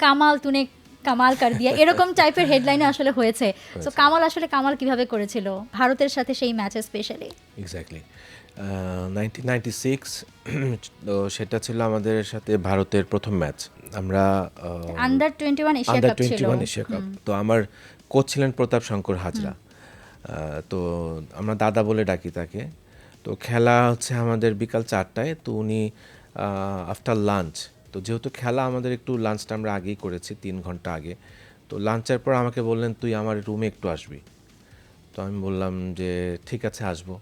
কামাল তুনে কামাল কর দিয়া এরকম টাইপের হেডলাইনে আসলে হয়েছে। তো কামাল কিভাবে করেছিল ভারতের সাথে সেই ম্যাচে স্পেশালি? এক্স্যাক্টলি 1996 তো সেটা ছিল আমাদের সাথে ভারতের প্রথম ম্যাচ। আমরা আন্ডার 21 এশিয়া আন্ডার কাপ ছিল। 21 এশিয়া কাপ। তো আমার কোচ ছিলেন প্রতাপ শঙ্কর হাজরা। তো আমরা দাদা বলে ডাকি তাকে। তো খেলা হচ্ছে আমাদের বিকাল 4টায়। তো উনি আফটার লাঞ্চ, তো যেহেতু খেলা আমাদের একটু লাঞ্চটা আমরা আগেই করেছি 3 ঘন্টা আগে, তো লাঞ্চের পর আমাকে বললেন তুই আমার রুমে একটু আসবি। তো আমি বললাম যে ঠিক আছে আসবো।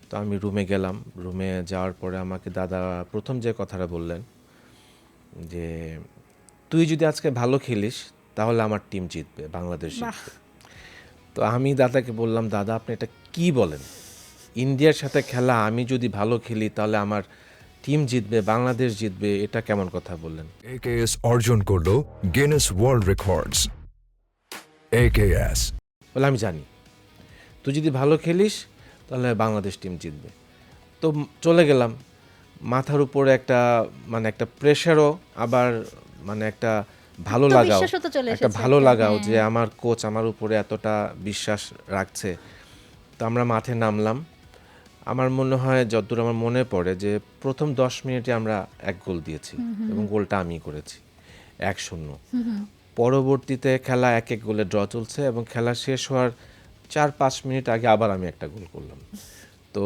তো আমি রুমে গেলাম। রুমে যাওয়ার পরে আমাকে দাদা প্রথম যে কথাটা বললেন যে তুই যদি আজকে ভালো খেলিস তাহলে আমার টিম জিতবে, বাংলাদেশ জিতবে। তো আমি দাদাকে বললাম, দাদা আপনি এটা কি বলেন? ইন্ডিয়ার সাথে খেলা, আমি যদি ভালো খেলি তাহলে আমার টিম জিতবে, বাংলাদেশ জিতবে, এটা কেমন কথা বললেন? AKS অর্জন করলো গিনেস ওয়ার্ল্ড রেকর্ডস। AKS বলে আমি জানি তুই যদি ভালো খেলিস তাহলে বাংলাদেশ টিম জিতবে। তো চলে গেলাম। মাথার উপরে একটা মানে একটা প্রেশারও, আবার মানে একটা ভালো লাগাও, আত্মবিশ্বাসও তো চলে একটা এসেছে ভালো একটা, লাগাও হ্যাঁ। যে আমার কোচ আমার উপরে এতটা বিশ্বাস রাখছে। তো আমরা মাঠে নামলাম। আমার মনে হয় যতদূর আমার মনে পড়ে যে প্রথম 10 মিনিটে আমরা 1 গোল দিয়েছি এবং গোলটা আমি করেছি 1-0। পরবর্তীতে খেলা 1-1 গোলে ড্র চলছে এবং খেলা শেষ হওয়ার 4-5 মিনিট আগে আবার আমি একটা গোল করলাম। তো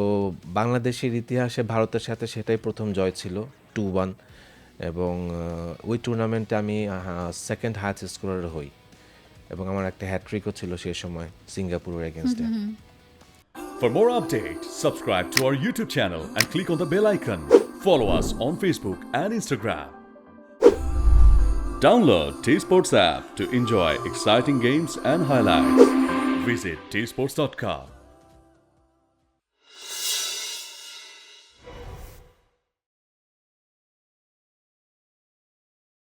বাংলাদেশের ইতিহাসে ভারতের সাথে সেটাই প্রথম জয় ছিল 2-1 এবং ওই টুর্নামেন্টে আমি সেকেন্ড হাইয়েস্ট স্কোরার হই এবং আমার একটা হ্যাট্রিকও ছিল সেই সময় সিঙ্গাপুরের এগেনস্টে। For more updates, subscribe to our YouTube channel and click on the bell icon. Follow us on Facebook and Instagram. Download T Sports app to enjoy exciting games and highlights. Visit tsports.com.